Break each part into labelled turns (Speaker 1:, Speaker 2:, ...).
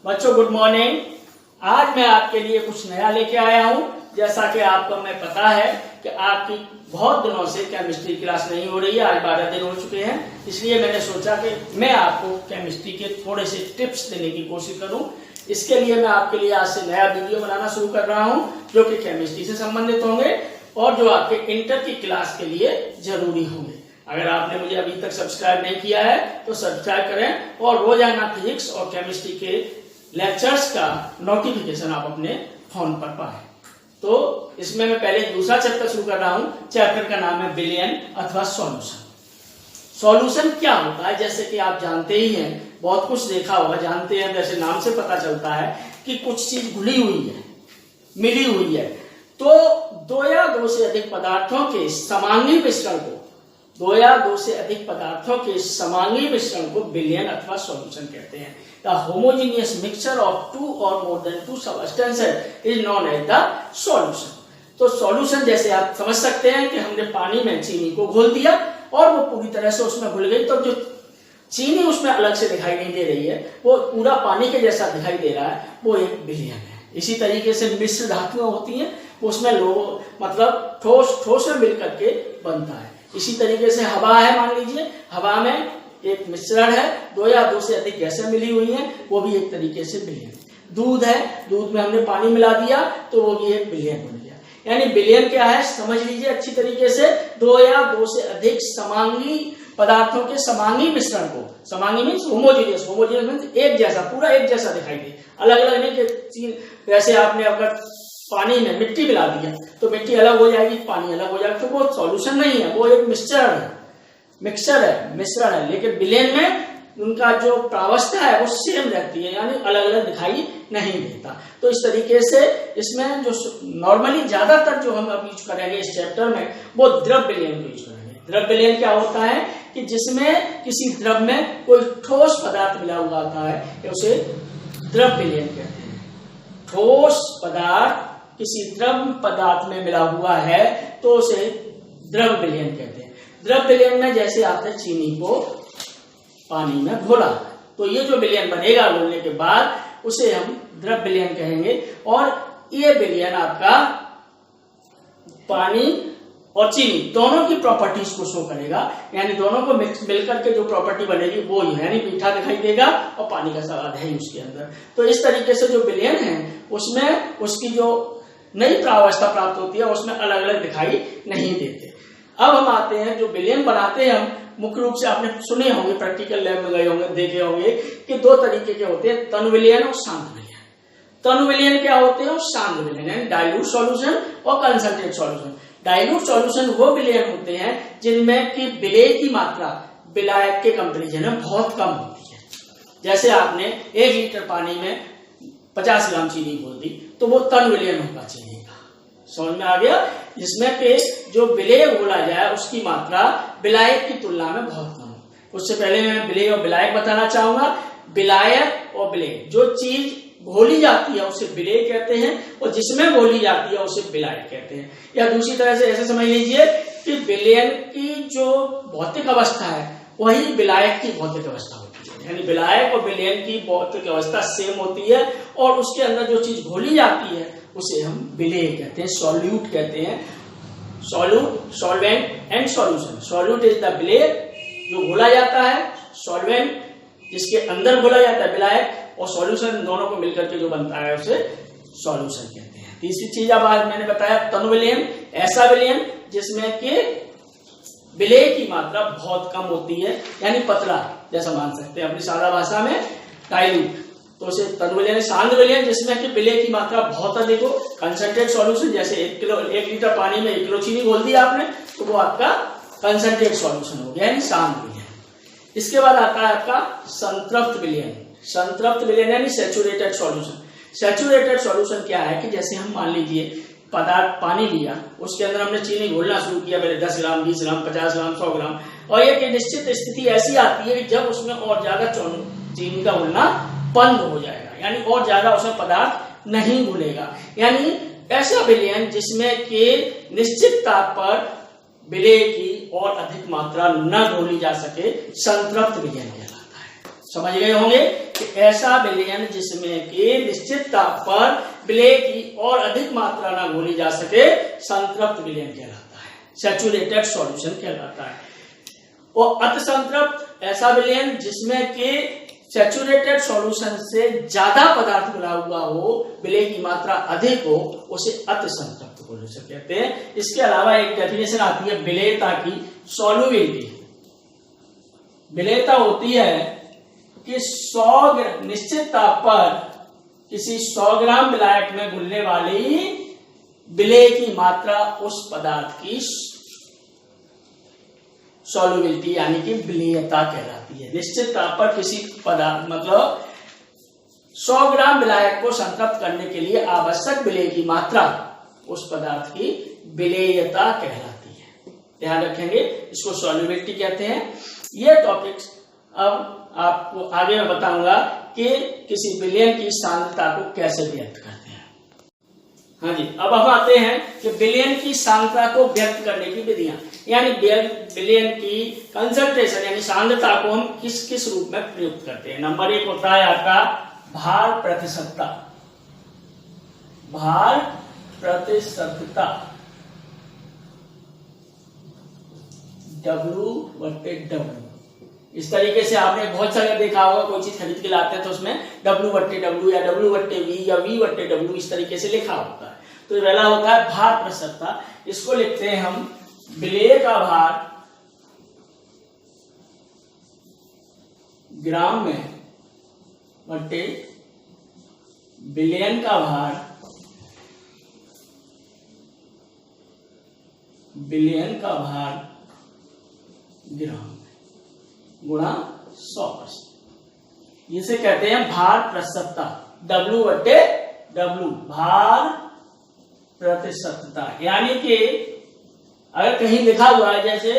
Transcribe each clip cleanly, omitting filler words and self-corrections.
Speaker 1: बच्चों good morning. आज मैं आपके लिए कुछ नया लेके आया हूँ। जैसा कि आपको हमें पता है कि आपकी बहुत दिनों से केमिस्ट्री क्लास नहीं हो रही है, आज 12 दिन हो चुके हैं, इसलिए मैंने सोचा कि मैं आपको केमिस्ट्री के थोड़े से टिप्स देने की कोशिश करूं। इसके लिए मैं आपके लिए आज से नया वीडियो बनाना शुरू कर रहा हूं जो कि केमिस्ट्री से संबंधित होंगे और जो आपके इंटर की क्लास के लिए जरूरी होंगे। अगर आपने मुझे अभी तक सब्सक्राइब नहीं किया है तो सब्सक्राइब करें और रोजाना फिजिक्स और केमिस्ट्री के लेक्चर्स का नोटिफिकेशन आप अपने फोन पर पाएं। तो इसमें मैं पहले दूसरा चैप्टर शुरू कर रहा हूं। चैप्टर का नाम है विलयन अथवा सॉल्यूशन। सॉल्यूशन क्या होता है, जैसे कि आप जानते ही हैं, बहुत कुछ देखा होगा, जानते हैं, जैसे नाम से पता चलता है कि कुछ चीज घुली हुई है, मिली हुई है, तो दो या दो से अधिक पदार्थों के समांगी मिश्रण को विलयन अथवा सॉल्यूशन कहते हैं। The homogeneous mixture of two or more than two substances is known as the solution. तो सॉल्यूशन जैसे आप समझ सकते हैं कि हमने पानी में चीनी को घोल दिया और वो पूरी तरह से उसमें घुल गई, तो जो चीनी उसमें अलग से दिखाई नहीं दे रही है, वो पूरा पानी के जैसा दिखाई दे रहा है, वो एक विलयन है। इसी तरीके से मिश्र धातुएं होती हैं, उसमें मतलब ठोस में मिलकर के बनता है। इसी तरीके से हवा है, मान लीजिए हवा में एक मिश्रण है, दो या दो से अधिक गैसें मिली हुई हैं, वो भी एक तरीके से विलयन। दूध है, दूध में हमने पानी मिला दिया तो वो भी एक विलयन बन गया। यानी विलयन क्या है समझ लीजिए अच्छी तरीके से, दो या दो से अधिक समांगी पदार्थों के समांगी मिश्रण को, समांगी मीन्स होमोजेनियस मीन्स एक जैसा, पूरा एक जैसा दिखाई दे, अलग अलग नहीं कि जैसे आपने अगर पानी में मिट्टी मिला दिया तो मिट्टी अलग हो जाएगी, पानी अलग हो जाएगा, तो वो सॉल्यूशन नहीं है, वो एक मिक्सचर है। लेकिन विलयन में उनका जो प्रावस्था है वो सेम रहती है, यानी अलग अलग दिखाई नहीं देता। तो इस तरीके से इसमें जो नॉर्मली ज्यादातर जो हम अब यूज करेंगे इस चैप्टर में, वो द्रव विलयन को यूज करेंगे। द्रव विलयन क्या होता है कि जिसमें किसी द्रव में कोई ठोस पदार्थ मिला हुआ आता है, उसे द्रव विलयन कहते हैं। ठोस पदार्थ किसी द्रव पदार्थ में मिला हुआ है तो उसे द्रव विलयन कहते हैं। द्रव विलयन में जैसे आपने चीनी को पानी में घोला, तो ये जो विलयन बनेगा घोलने के बाद उसे हम द्रव विलयन कहेंगे। और ये विलयन आपका पानी और चीनी दोनों की प्रॉपर्टीज को शो करेगा, यानी दोनों को मिलकर के जो प्रॉपर्टी बनेगी वो ही, यानी मीठा दिखाई देगा और पानी का स्वाद है ही उसके अंदर। तो इस तरीके से जो विलयन है उसमें उसकी जो नई प्रावस्था प्राप्त होती है उसमें अलग अलग दिखाई नहीं देते। अब हम आते हैं जो विलयन बनाते हैं हम, मुख्य रूप से आपने सुने होंगे, प्रैक्टिकल लैब में गए होंगे, देखे होंगे कि दो तरीके के होते हैं, तन विलयन और शांत विलयन। तन विलयन क्या होते हैं और शांत विलयन, यानी डाइल्यूट सॉल्यूशन और कंसंट्रेट सॉल्यूशन। डाइल्यूट सॉल्यूशन वो विलयन होते हैं जिनमें कि विलेय की मात्रा विलायक के कंपेरिजन में बहुत कम होती है। जैसे आपने 1 लीटर पानी में 50 ग्राम चीनी घोल दी तो वो तन विलयन होगा चीनी का, समझ में आ गया। जिसमें कि जो विलेय घोला जाए उसकी मात्रा विलायक की तुलना में बहुत कम हो। उससे पहले मैं विलेय और विलायक बताना चाहूंगा। विलायक और विलेय, जो चीज घोली जाती है उसे विलेय कहते हैं और जिसमें घोली जाती है उसे विलायक कहते हैं। या दूसरी तरह से ऐसे समझ लीजिए कि विलयन की जो भौतिक अवस्था है वही विलायक की भौतिक अवस्था होती है, यानी विलायक और विलयन की भौतिक अवस्था सेम होती है और उसके अंदर जो चीज घोली जाती है उसे हम विलेय कहते हैं, सॉल्यूट कहते हैं। Solute, solvent and solution. Solute is the विलेय जो घोला जाता है, सॉल्वेंट जिसके अंदर घोला जाता है विलायक, और सॉल्यूशन दोनों को मिलकर के जो बनता है उसे सॉल्यूशन कहते हैं। तीसरी चीज अब आज मैंने बताया तन विलयन, ऐसा विलयन जिसमें कि विलेय की मात्रा बहुत कम होती है, यानी पतला जैसा मान सकते हैं अपनी सादा भाषा में डाइल्यूट, तो उसे तन विलयन। शांत विलयन जिसमें कि विलेय की मात्रा बहुत अधिक हो। कंसंट्रेट सॉल्यूशन जैसे 1 लीटर पानी में 1 किलो चीनी घोल दी आपने तो वो आपका कंसंट्रेट सॉल्यूशन हो गया, यानी शांत विलयन। इसके बाद आता है आपका संतृप्त विलयन। संतृप्त विलयन यानी सैचुरेटेड सॉल्यूशन। सैचुरेटेड सॉल्यूशन क्या है कि जैसे हम मान लीजिए पदार्थ पानी लिया, उसके अंदर हमने चीनी घोलना शुरू किया, पहले 10 ग्राम 20 ग्राम 50 ग्राम 100 ग्राम, और एक निश्चित स्थिति ऐसी आती है कि जब उसमें और ज्यादा चीनी का घुलना बंद हो जाएगा, यानी और ज्यादा उसमें पदार्थ नहीं घुलेगा। यानी ऐसा विलयन जिसमें कि निश्चित ताप पर विलेय की और अधिक मात्रा न घोली जा सके, संतृप्त विलयन कहलाता है। समझ गए होंगे कि ऐसा विलयन जिसमें कि निश्चित ताप पर विलेय की और अधिक मात्रा न घोली जा सके संतृप्त विलयन कहलाता है, सैचुरेटेड सॉल्यूशन कहलाता है। और अति संतृप्त ऐसा विलयन जिसमें कि सैचुरेटेड सॉल्यूशन से ज्यादा पदार्थ मिला हुआ हो, विलेय की मात्रा अधिक हो, उसे अति संतृप्त सॉल्यूशन कहते हैं। इसके अलावा एक डेफिनेशन आती है विलेयता की, सॉल्युबिलिटी। विलेयता होती है कि 100 निश्चित ताप पर किसी 100 ग्राम विलायक में घुलने वाली विलेय की मात्रा उस पदार्थ की सॉल्युबिलिटी यानी कि विलेयता कहलाती है। निश्चित ताप पर किसी पदार्थ मतलब 100 ग्राम विलायक को संतृप्त करने के लिए आवश्यक विलेय की मात्रा उस पदार्थ की विलेयता कहलाती है। ध्यान रखेंगे, इसको सॉल्युबिलिटी कहते हैं। ये टॉपिक्स अब आपको आगे मैं बताऊंगा कि किसी विलयन की सांद्रता को कैसे व्यक्त करते हैं। हाँ जी, अब हम आते हैं कि विलयन की सांद्रता को व्यक्त करने की विधियां, यानी विलयन की कंसंट्रेशन यानी सांद्रता को हम किस किस रूप में प्रयुक्त करते हैं। नंबर 1 होता है आपका भार प्रतिशतता। भार प्रतिशतता W/W। इस तरीके से आपने बहुत सारे देखा होगा, कोई चीज खरीद के लाते हैं तो उसमें W/W या W/V या V/W इस तरीके से लिखा होता है। तो पहला होता है भार प्रतिशतता। इसको लिखते हैं हम विलेय का भार ग्राम में बटे विलयन का भार ग्राम गुणा 100%। इसे कहते हैं भार प्रतिशतता, W/W, भार प्रतिशतता। यानी कि अगर कहीं लिखा हुआ है जैसे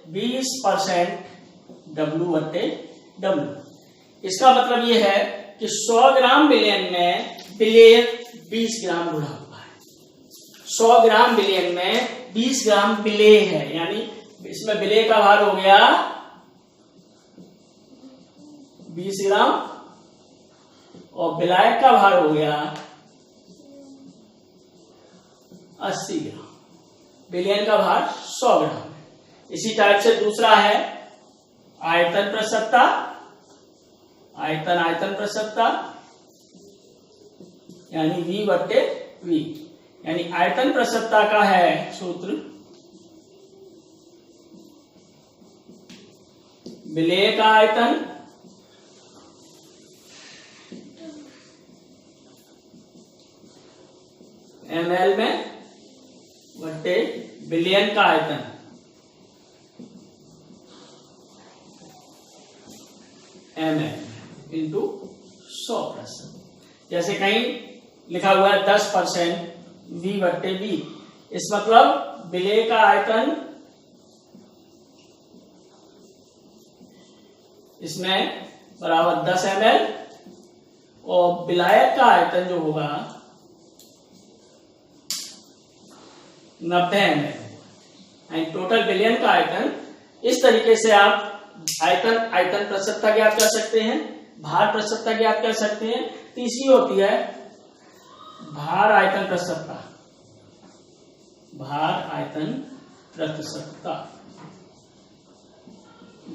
Speaker 1: 20% W/W, इसका मतलब यह है कि 100 ग्राम विलयन में विलेय 20 ग्राम गुणा हुआ है। 100 ग्राम विलयन में 20 ग्राम विलेय है, यानी इसमें विलेय का भार हो गया 20 ग्राम और विलायक का भार हो गया 80 ग्राम। विलयन का भार 100 ग्राम है। इसी टाइप से दूसरा है आयतन प्रतिशतता। आयतन प्रतिशतता यानी V/V, यानी आयतन प्रतिशतता का है सूत्र विलेय का आयतन ml में बटे विलयन का आयतन ml इंटू 100%। जैसे कहीं लिखा हुआ है 10% V/V, इस मतलब विलेय का आयतन इसमें बराबर 10 ml और विलायक का आयतन जो होगा 90 ml। टोटल विलयन का आयतन। इस तरीके से आप आयतन प्रतिशतता ज्ञात कर सकते हैं, भार प्रतिशतता ज्ञात कर सकते हैं। तीसरी होती है भार आयतन प्रतिशतता। भार आयतन प्रतिशतता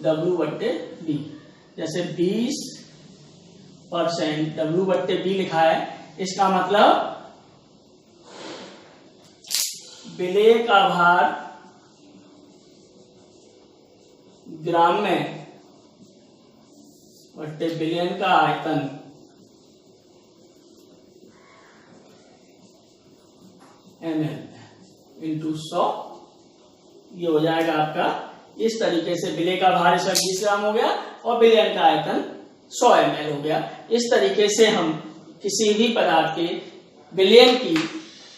Speaker 1: W/V। जैसे 20% W/V लिखा है, इसका मतलब विलेय का भार ग्राम में बटे विलयन का आयतन ml इंटू 100, ये हो जाएगा आपका। इस तरीके से विलेय का भार इसका 20 ग्राम हो गया और विलयन का आयतन 100 ml हो गया। इस तरीके से हम किसी भी पदार्थ के विलयन की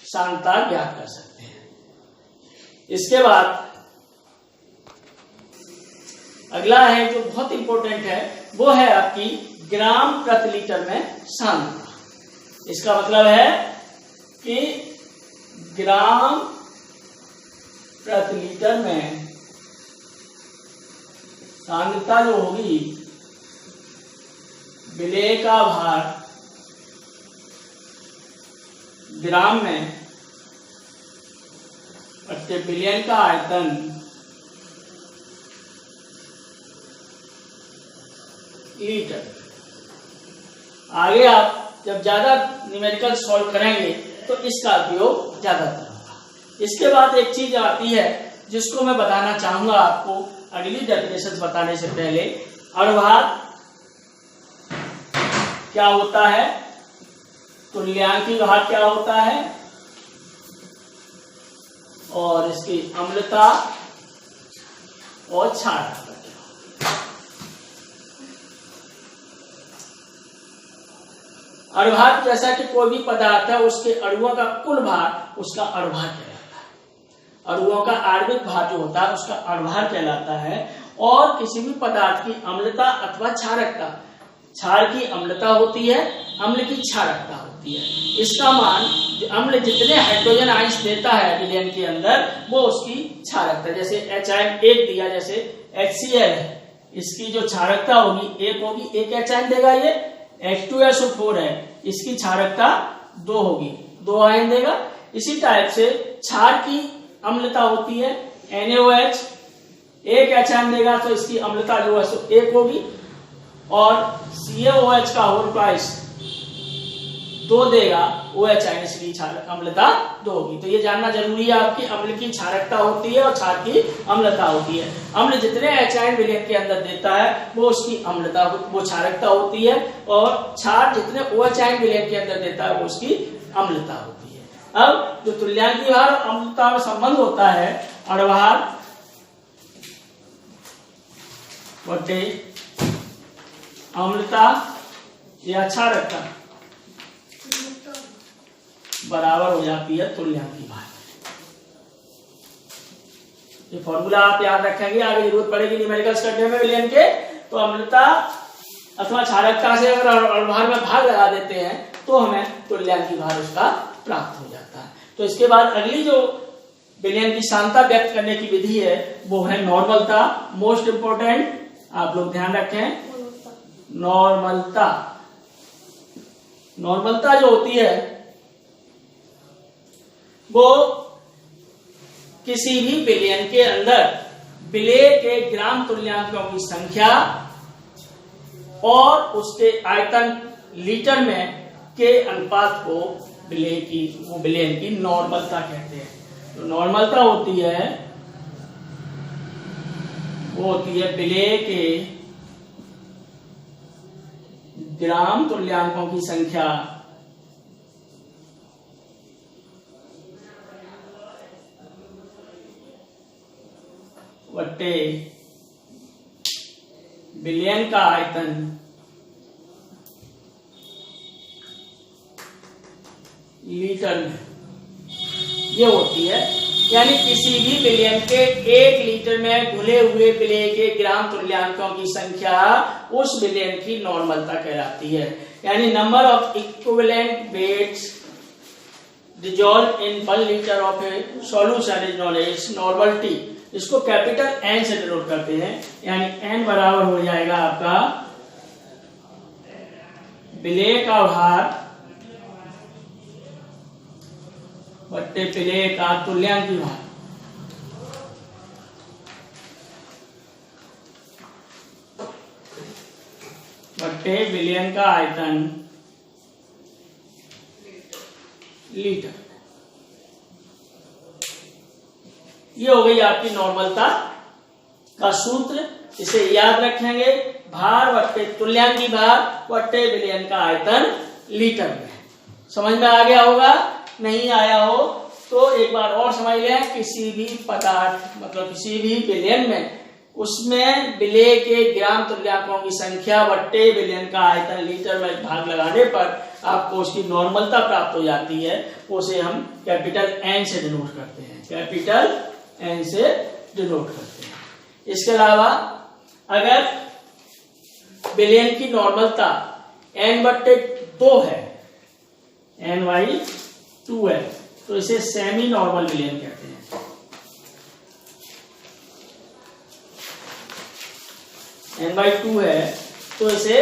Speaker 1: सांद्रता ज्ञात कर सकते हैं। इसके बाद अगला है जो बहुत इंपॉर्टेंट है, वो है आपकी ग्राम प्रति लीटर में सांद्रता। इसका मतलब है कि ग्राम प्रति लीटर में सांद्रता जो होगी विलेय का भार ग्राम में बट्टे बिलियन का आयतन लीटर। आगे आप जब ज्यादा न्यूमेरिकल सॉल्व करेंगे तो इसका उपयोग ज्यादातर होगा। इसके बाद एक चीज आती है जिसको मैं बताना चाहूंगा आपको अगली डेफिनेशन बताने से पहले। अणुभार क्या होता है, तुल्यांकी भार क्या होता है, और इसकी अम्लता और क्षारकता। अणुभार जैसा कि कोई भी पदार्थ है उसके अणुओं का कुल भार उसका अणुभार कहलाता है। अणुओं का आणविक भार जो होता है उसका अणुभार कहलाता है। और किसी भी पदार्थ की अम्लता अथवा क्षारकता, क्षार की अम्लता होती है, अम्ल की क्षारकता होती है। इसका मान अम्ल जितने हाइड्रोजन आइंस देता है विलयन के अंदर वो उसकी क्षारकता। जैसे H1 दिया, जैसे HCl है, इसकी जो क्षारकता होगी 1 होगी, 1 H देगा। ये H2SO4 है, इसकी क्षारकता 2 होगी, 2 आयन देगा। इसी टाइप से क्षार की अम्लता होती है NaOH, 1 H देगा तो इसकी अम्लता जो है 1 होगी। और CaOH का होल प्राइस 2 देगा, OH आयन, इसकी अम्लता 2 होगी। तो ये जानना जरूरी है आपकी, अम्ल की क्षारकता होती है और क्षार की अम्लता होती है। अम्ल जितने H आयन विलयन के अंदर देता है वो उसकी अम्लता, वो क्षारकता होती है, और क्षार जितने OH आयन विलयन के अंदर देता है वो उसकी अम्लता होती है। अब जो तुल्यांकी भार और अम्लता में संबंध होता है, अणुभार बटे अम्लता या क्षारकता बराबर हो जाती है तुल्यांकी भार। ये फॉर्मूला आप याद रखेंगे, आगे जरूरत पड़ेगी न्यूमेरिकल्स करने में विलयन के। तो अम्लता अथवा क्षारकता से अगर अणुभार में भाग लगा देते हैं तो हमें तुल्यांकी भार उसका प्राप्त हो जाता है। तो इसके बाद अगली जो विलयन की सांद्रता व्यक्त करने की विधि है वो है नॉर्मलता। मोस्ट इंपोर्टेंट, आप लोग ध्यान रखें, नॉर्मलता। नॉर्मलता जो होती है वो किसी भी विलयन के अंदर विलेय के ग्राम तुल्यांकों की संख्या और उसके आयतन लीटर में के अनुपात को विलयन की नॉर्मलता कहते हैं। तो नॉर्मलता होती है वो होती है विलेय के ग्राम तुल्यांकों की संख्या बट्टे विलयन का आयतन लीटर में। ये होती है, यानी किसी भी विलयन के 1 लीटर में घुले हुए विलेय के ग्राम तुल्यांकों की संख्या उस विलयन की नॉर्मलता कहलाती है। यानी number of equivalent weights dissolved in 1 liter of a solution is known as normal T। इसको कैपिटल N से डिनोट करते हैं, यानी N बराबर हो जाएगा आपका विलेय का भार बट्टे विलेय का तुल्यांकी भार। बट्टे विलयन का आयतन लीटर। ये हो गई आपकी नॉर्मलता का सूत्र। इसे याद रखेंगे, भार बट्टे तुल्यांकी भार बट्टे विलयन का आयतन लीटर में। समझ में आ गया होगा, नहीं आया हो तो एक बार और समझ लें। किसी भी पदार्थ मतलब किसी भी विलयन में उसमें विलेय के ग्राम तुल्यांकों की संख्या बट्टे विलयन का आयतन लीटर में भाग लगाने पर आपको उसकी नॉर्मलता प्राप्त हो जाती है। उसे हम कैपिटल N से डिनोट करते हैं, कैपिटल N से डिनोट करते हैं। इसके अलावा अगर विलयन की नॉर्मलता N/2 है, N/2 है, तो इसे सेमी नॉर्मल विलयन कहते हैं। N/2 है तो इसे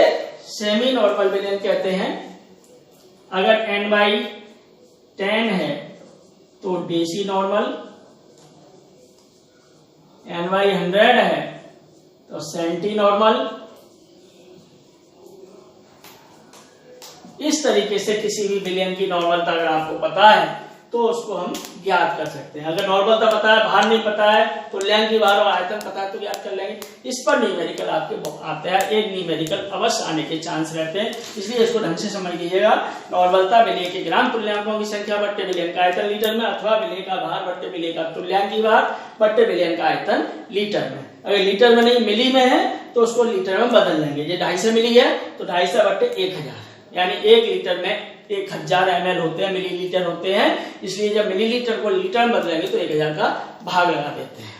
Speaker 1: सेमी नॉर्मल विलयन कहते हैं। अगर n/10 है तो डेसी नॉर्मल, n/100 है तो सेंटी नॉर्मल। इस तरीके से किसी भी विलयन की नॉर्मलता अगर आपको पता है तो उसको हम ज्ञात कर सकते हैं। अगर नॉर्मलता पता है, भार नहीं पता है, तो लैंगिक भार और आयतन पता है तो ज्ञात कर लेंगे। इस पर न्यूमेरिकल आपके आता है, एक न्यूमेरिकल अवश्य आने के चांस रहते हैं, इसलिए इसको ढंग से समझ लीजिएगा। नॉर्मलता विलय के ग्राम तुल्यांकों की संख्या बट्टे विलयन का आयतन लीटर में, अथवा विलय का भार बट्टे विलय का तुल्यांकी भार बट्टे विलयन का आयतन लीटर में। अगर लीटर में नहीं मिली में है तो उसको लीटर में बदल लेंगे। ये 250 मिली है तो 250 बट्टे 1000, यानी 1 लीटर में 1000 ml होते हैं, मिलीलीटर होते हैं, इसलिए जब मिलीलीटर को लीटर में बदलेंगे तो 1000 का भाग लगा देते हैं।